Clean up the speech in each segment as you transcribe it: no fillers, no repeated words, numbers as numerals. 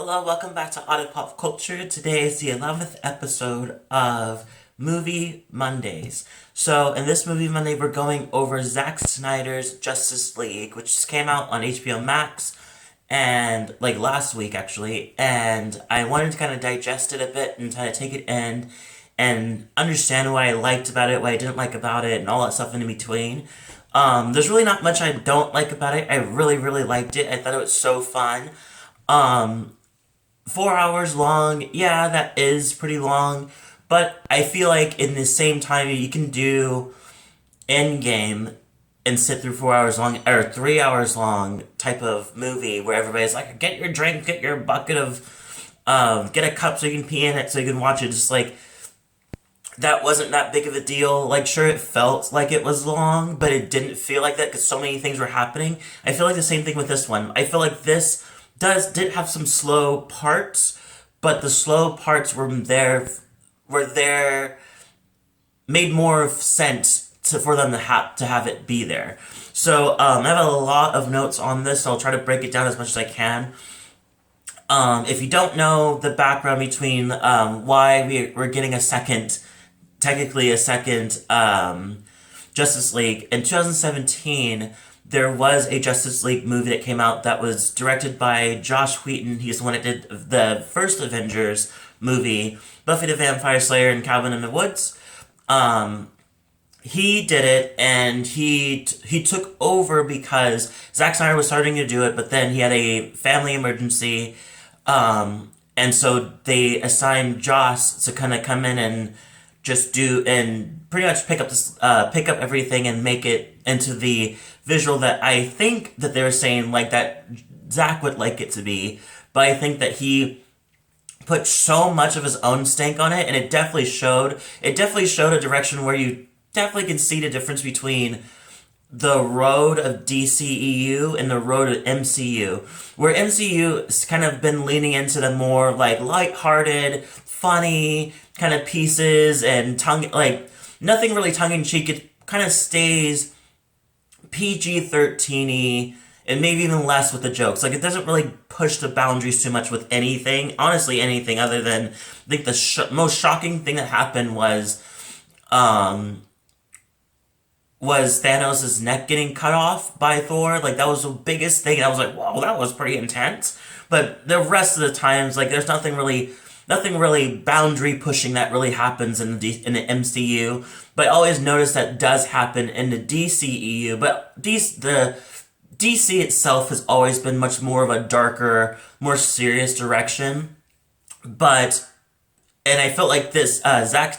Hello, welcome back to Otter Pop Culture. Today is the 11th episode of Movie Mondays. So, in this Movie Monday, we're going over Zack Snyder's Justice League, which just came out on HBO Max, and like last week actually, and I wanted to kind of digest it a bit and kind of take it in and understand what I liked about it, what I didn't like about it, and all that stuff in between. There's really not much I don't like about it. I really, really liked it. I thought it was so fun. Um, 4 hours long, yeah, that is pretty long, but I feel like in the same time you can do Endgame and sit through 4 hours long or 3 hours long type of movie where everybody's like, get your drink, get your bucket of, get a cup so you can pee in it so you can watch it. Just like that wasn't that big of a deal. Like, sure, it felt like it was long, but it didn't feel like that because so many things were happening. I feel like the same thing with this one. I feel like this did have some slow parts, but the slow parts were there made more sense for them to have it be there. So I have a lot of notes on this. So I'll try to break it down as much as I can. If you don't know the background between why we're getting technically a second Justice League in 2017. There was a Justice League movie that came out that was directed by Josh Whedon. He's the one that did the first Avengers movie, Buffy the Vampire Slayer and Cabin in the Woods. He did it, and he took over because Zack Snyder was starting to do it, but then he had a family emergency, and so they assigned Joss to kind of come in and just do and pretty much pick up everything and make it into the visual that I think that they were saying like that Zach would like it to be, but I think that he put so much of his own stank on it, and it definitely showed. It definitely showed a direction where you definitely can see the difference between the road of DCEU and the road of MCU, where MCU has kind of been leaning into the more like lighthearted, funny kind of pieces and nothing really tongue in cheek. It kind of stays PG-13y and maybe even less with the jokes. Like, it doesn't really push the boundaries too much with anything, honestly anything, other than I think the most shocking thing that happened was Thanos' neck getting cut off by Thor. Like, that was the biggest thing. I was like, whoa, that was pretty intense. But the rest of the times, like, there's nothing really boundary pushing that really happens in the MCU. But I always notice that does happen in the DCEU. But the DC itself has always been much more of a darker, more serious direction. And I felt like this Zack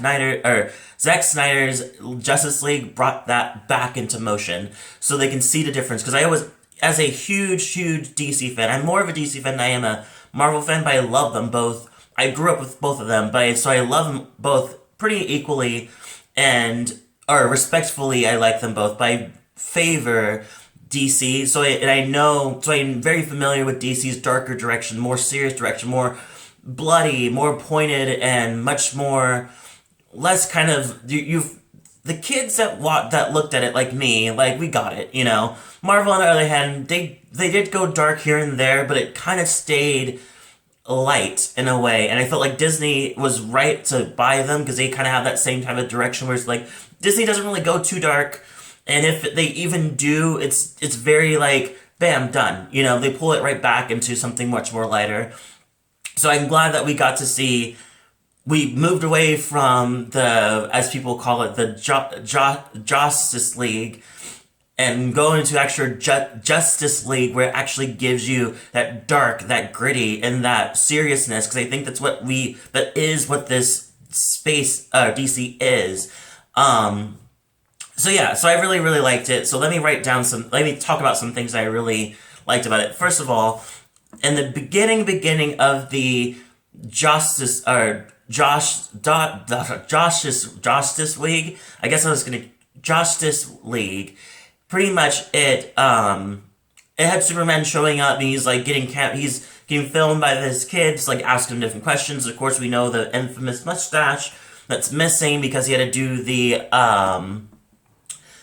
Snyder's Justice League brought that back into motion, so they can see the difference. Because I always, as a huge DC fan, I'm more of a DC fan than I am a Marvel fan, but I love them both. I grew up with both of them, so I love them both pretty equally, or respectfully. I like them both, but I favor DC. So I'm very familiar with DC's darker direction, more serious direction, more bloody, more pointed, and much more less kind of the kids that looked at it like me, like, we got it, you know. Marvel, on the other hand, they did go dark here and there, but it kind of stayed light in a way, and I felt like Disney was right to buy them because they kind of have that same type of direction where it's like Disney doesn't really go too dark, and if they even do, it's very like bam, done, you know. They pull it right back into something much more lighter. So I'm glad that we moved away from the, as people call it, the Justice League, and go into actual Justice League, where it actually gives you that dark, that gritty, and that seriousness. Because I think that is what this space DC is. So I really, really liked it. So let me talk about some things I really liked about it. First of all, in the beginning of the Justice League, I guess Justice League. Pretty much it had Superman showing up, and he's like he's getting filmed by this kid, just like asking him different questions. Of course, we know the infamous mustache that's missing because he had to do the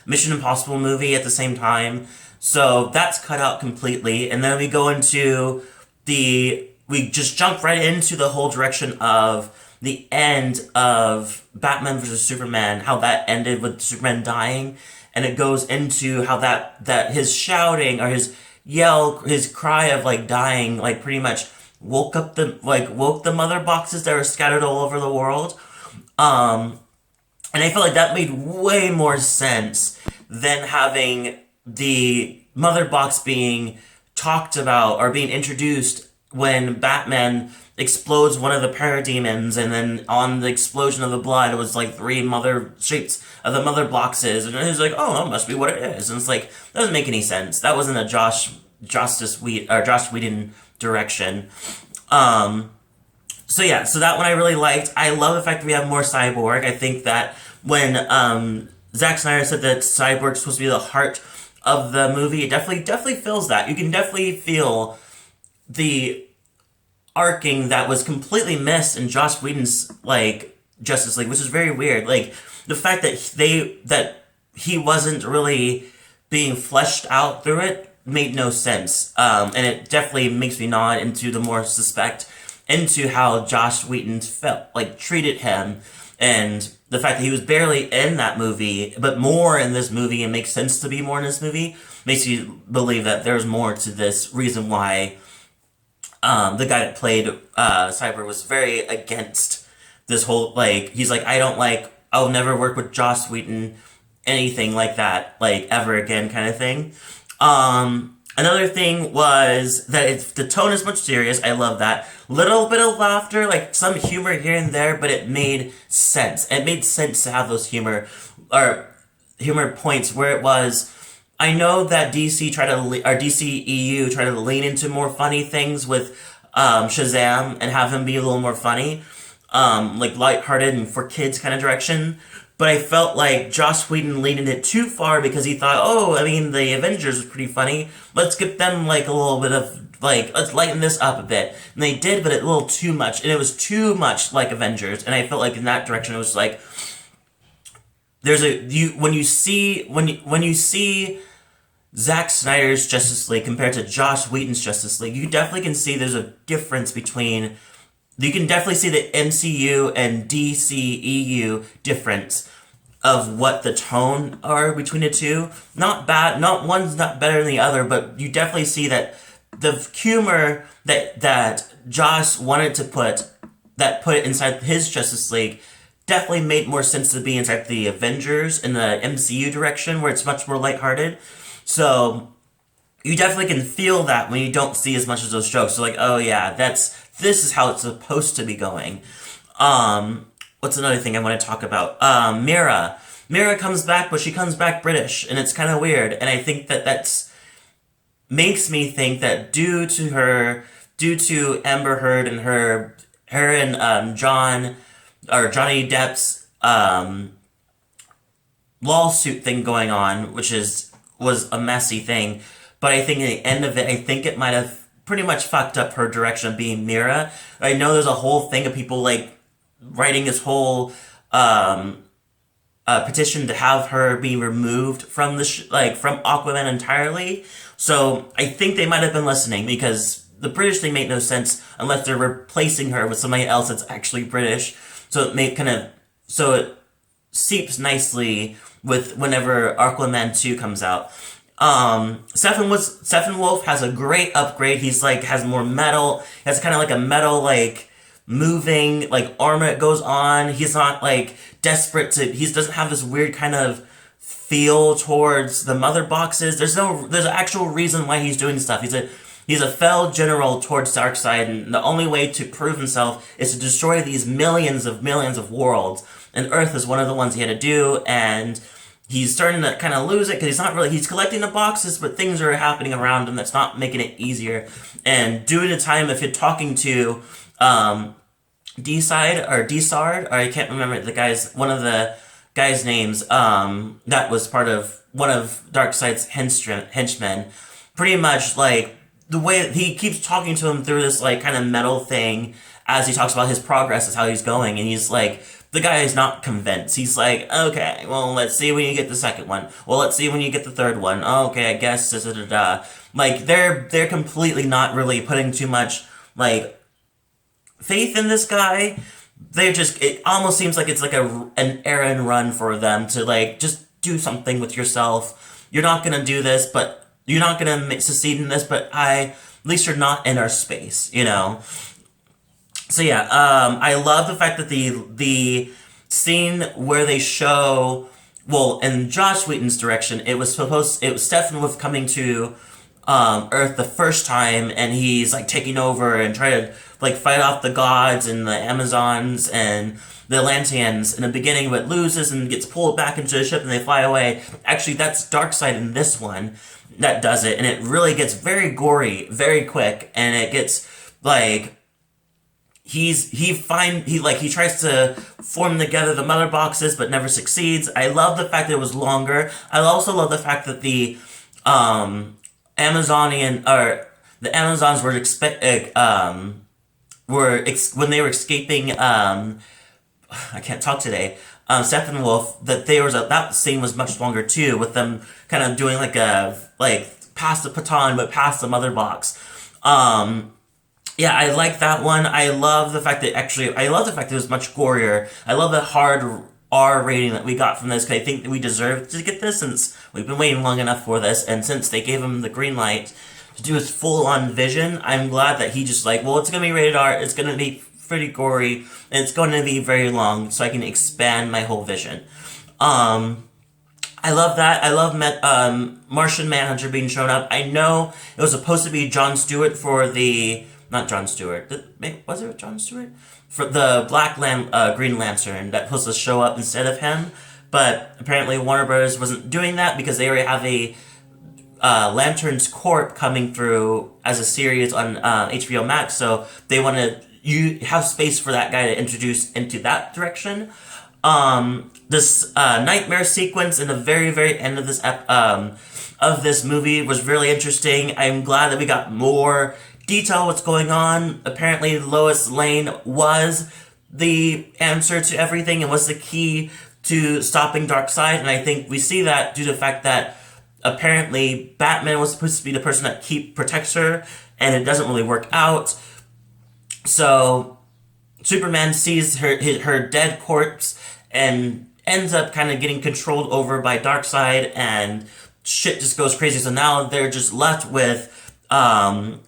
Mission Impossible movie at the same time. So that's cut out completely. And then we go into the we just jump right into the whole direction of the end of Batman versus Superman, how that ended with Superman dying, and it goes into how that his shouting or his yell, his cry of like dying, like pretty much woke the mother boxes that were scattered all over the world. And I feel like that made way more sense than having the mother box being talked about or being introduced when Batman explodes one of the parademons, and then on the explosion of the blood it was like three mother shapes of the mother boxes, and he's like, oh, that must be what it is. And it's like, that doesn't make any sense. That wasn't a Josh Whedon direction. So yeah, so that one I really liked. I love the fact that we have more Cyborg. I think that when Zack Snyder said that Cyborg's supposed to be the heart of the movie, it definitely feels that. You can definitely feel the arcing that was completely missed in Joss Whedon's like Justice League, which is very weird. Like the fact that he wasn't really being fleshed out through it made no sense. And it definitely makes me nod into the more suspect into how Joss Whedon treated him, and the fact that he was barely in that movie, but more in this movie, and makes sense to be more in this movie, makes you believe that there's more to this reason why the guy that played Cyborg was very against this whole, like, he's like, I'll never work with Joss Whedon, anything like that, like, ever again kind of thing. Another thing was that the tone is much serious. I love that. Little bit of laughter, like some humor here and there, but it made sense. It made sense to have those humor points where it was. I know that DCEU tried to lean into more funny things with Shazam and have him be a little more funny, like lighthearted and for kids kind of direction. But I felt like Joss Whedon leaned it too far because he thought, the Avengers was pretty funny. Let's give them like a little bit of let's lighten this up a bit. And they did, but a little too much, and it was too much like Avengers. And I felt like in that direction it was like when you see Zack Snyder's Justice League compared to Joss Whedon's Justice League, you definitely can see there's a difference between. You can definitely see the MCU and DCEU difference of what the tone are between the two. Not bad, one's not better than the other, but you definitely see that the humor that Joss wanted to put it inside his Justice League definitely made more sense to be inside the Avengers in the MCU direction, where it's much more lighthearted. So you definitely can feel that when you don't see as much of those jokes. So like, oh yeah, this is how it's supposed to be going. What's another thing I want to talk about? Mira. Mira comes back, but she comes back British, and it's kind of weird. And I think that's makes me think that due to Amber Heard and her and Johnny Depp's lawsuit thing going on, which was a messy thing. But I think at the end of it, I think it might have pretty much fucked up her direction of being Mira. I know there's a whole thing of people like writing this whole petition to have her be removed from from Aquaman entirely. So I think they might have been listening, because the British thing made no sense unless they're replacing her with somebody else that's actually British. So it seeps nicely with whenever Aquaman 2 comes out. Steppenwolf has a great upgrade. He's like, has more metal. He has kind of like a metal, like, moving, like, armor that goes on. He's not, like, desperate he doesn't have this weird kind of feel towards the mother boxes. There's an actual reason why he's doing stuff. He's a fell general towards Darkseid, and the only way to prove himself is to destroy these millions of worlds. And Earth is one of the ones he had to do, and he's starting to kind of lose it because he's collecting the boxes, but things are happening around him that's not making it easier. And due to time, if you're talking to Desard, or I can't remember one of the guy's names, that was part of one of Darkseid's henchmen, pretty much like the way he keeps talking to him through this like kind of metal thing as he talks about his progress, is how he's going, and he's like, the guy is not convinced. He's like, okay, well, let's see when you get the second one. Well, let's see when you get the third one. Okay, I guess, Like, they're completely not really putting too much, like, faith in this guy. It almost seems like it's like an errand run for them to like just do something with yourself. You're not gonna do this, but you're not gonna succeed in this, but at least you're not in our space, you know. So yeah, I love the fact that the scene where they show, well, in Josh Whedon's direction, it was Steppenwolf coming to Earth the first time, and he's like taking over and trying to like fight off the gods and the Amazons and the Atlanteans in the beginning, but loses and gets pulled back into the ship and they fly away. Actually, that's Darkseid in this one that does it, and it really gets very gory, very quick, and it gets like he tries to form together the mother boxes but never succeeds. I love the fact that it was longer. I also love the fact that the the Amazons when they were escaping I can't talk today. Steppenwolf, that scene was much longer too, with them kind of doing like past the baton but past the mother box. Yeah, I like that one. I love the fact that it was much gorier. I love the hard R rating that we got from this, because I think that we deserve to get this since we've been waiting long enough for this, and since they gave him the green light to do his full-on vision, I'm glad that he just like, well, it's gonna be rated R, it's gonna be pretty gory, and it's going to be very long, so I can expand my whole vision. I love that. I love Martian Manhunter being shown up. I know it was supposed to be Jon Stewart for the... Not Jon Stewart. Was it Jon Stewart? For the Green Lantern that was supposed to show up instead of him, but apparently Warner Bros. Wasn't doing that because they already have a Lanterns Corp coming through as a series on HBO Max, so they want to have space for that guy to introduce into that direction. This nightmare sequence in the very, very end of this movie was really interesting. I'm glad that we got more detail what's going on. Apparently, Lois Lane was the answer to everything and was the key to stopping Darkseid, and I think we see that due to the fact that apparently Batman was supposed to be the person that protects her, and it doesn't really work out. So Superman sees her dead corpse and ends up kind of getting controlled over by Darkseid, and shit just goes crazy. So now they're just left with Batman,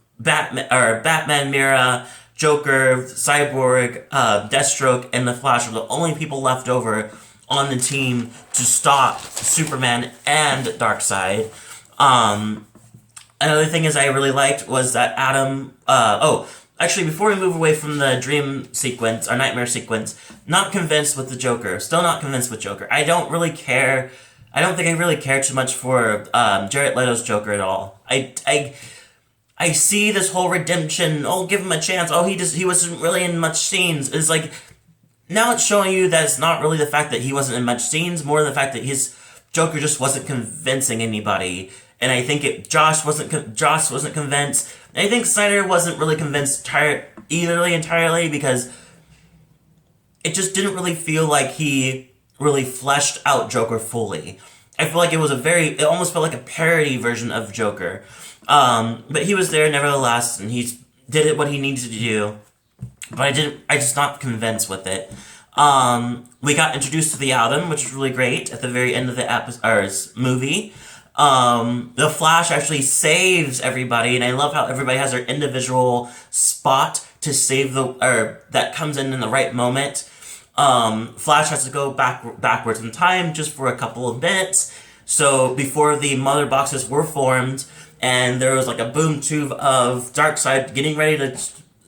Mira, Joker, Cyborg, Deathstroke, and the Flash are the only people left over on the team to stop Superman and Darkseid. Another thing I really liked was that Adam... Actually, before we move away from the dream sequence, or nightmare sequence, not convinced with the Joker. Still not convinced with Joker. I don't really care. I don't think I really care too much for Jared Leto's Joker at all. I see this whole redemption. Oh, give him a chance. Oh, he wasn't really in much scenes. It's like, now it's showing you that it's not really the fact that he wasn't in much scenes, more the fact that his Joker just wasn't convincing anybody. And I think Josh wasn't convinced. And I think Snyder wasn't really convinced entirely, because it just didn't really feel like he really fleshed out Joker fully. I feel like it almost felt like a parody version of Joker. But he was there nevertheless, and he did what he needed to do. But I just not convinced with it. We got introduced to the Atom, which was really great at the very end of the movie. The Flash actually saves everybody, and I love how everybody has their individual spot to save that comes in the right moment. Flash has to go backwards in time just for a couple of minutes. So before the mother boxes were formed, and there was like a boom tube of Darkseid getting ready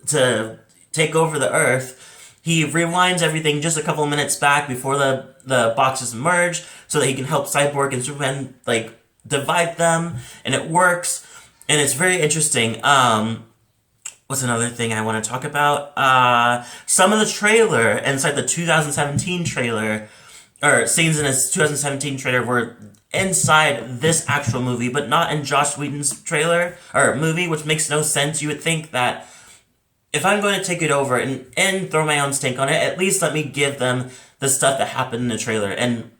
to take over the Earth, he rewinds everything just a couple of minutes back before the boxes merge, so that he can help Cyborg and Superman like divide them, and it works, and it's very interesting. What's another thing I want to talk about? Some of the trailer inside the 2017 trailer, or scenes in his 2017 trailer, were inside this actual movie, but not in Joss Whedon's trailer or movie, which makes no sense. You would think that if I'm going to take it over and throw my own stink on it, at least let me give them the stuff that happened in the trailer. And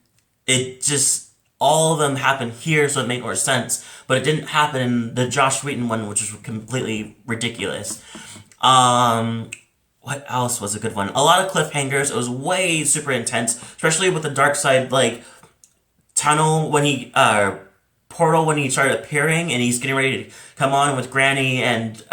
it just, all of them happened here, so it made more sense. But it didn't happen in the Joss Whedon one, which was completely ridiculous. what else was a good one? A lot of cliffhangers. It was way super intense, especially with the dark side, like, tunnel when he, portal when he started appearing and he's getting ready to come on with Granny and,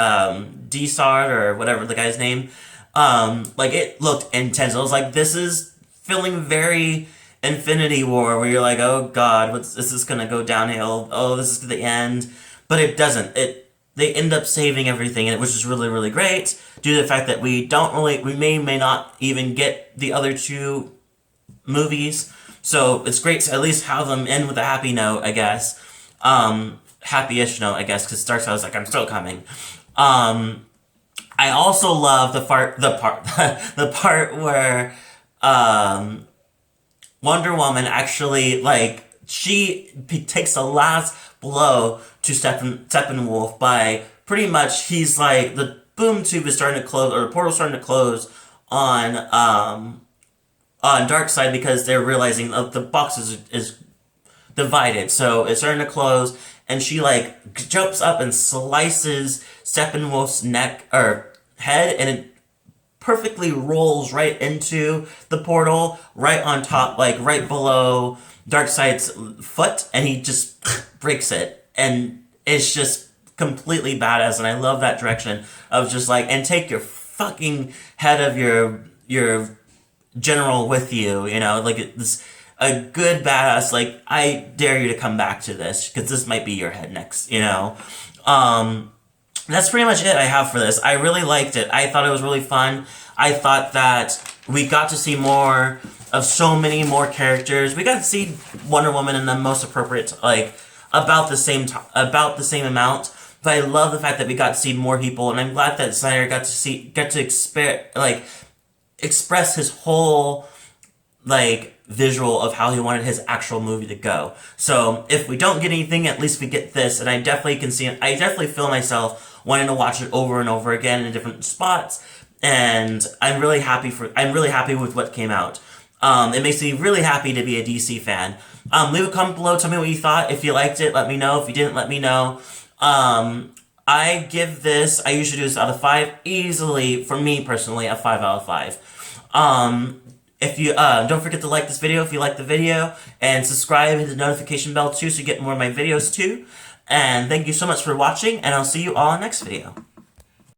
D-Sard or whatever the guy's name. Like, it looked intense. I was like, this is feeling very Infinity War, where you're like, oh god, is this gonna go downhill? Oh, this is the end. But it doesn't. They end up saving everything, which is really, really great, due to the fact that we may not even get the other two movies. So it's great to at least have them end with a happy note, I guess. Happy-ish note, I guess, because Darkseid was like, I'm still coming. I also love the part where, Wonder Woman actually, like, she takes the last blow to Steppenwolf by pretty much, he's like, the boom tube is starting to close, or the portal's starting to close on Darkseid, because they're realizing the box is divided, so it's starting to close, and she, like, jumps up and slices Steppenwolf's neck, or head, and it perfectly rolls right into the portal, right on top, like, right below Darkseid's foot, and he just breaks it, and it's just completely badass, and I love that direction of just, like, and take your fucking head of your general with you, you know, like, it's a good badass, like, I dare you to come back to this, because this might be your head next, you know. That's pretty much it I have for this. I really liked it. I thought it was really fun. I thought that we got to see more of so many more characters. We got to see Wonder Woman in the most appropriate, like, about the same amount. But I love the fact that we got to see more people, and I'm glad that Snyder got to express his whole, like, visual of how he wanted his actual movie to go. So if we don't get anything, at least we get this, and I definitely feel myself wanting to watch it over and over again in different spots, and I'm really happy with what came out. It makes me really happy to be a DC fan. Leave a comment below, tell me what you thought. If you liked it, let me know. If you didn't, let me know. I give this, I usually do this out of 5, easily, for me personally, a 5 out of 5. If you, don't forget to like this video if you like the video, and subscribe, hit the notification bell too, so you get more of my videos too. And thank you so much for watching, and I'll see you all in the next video.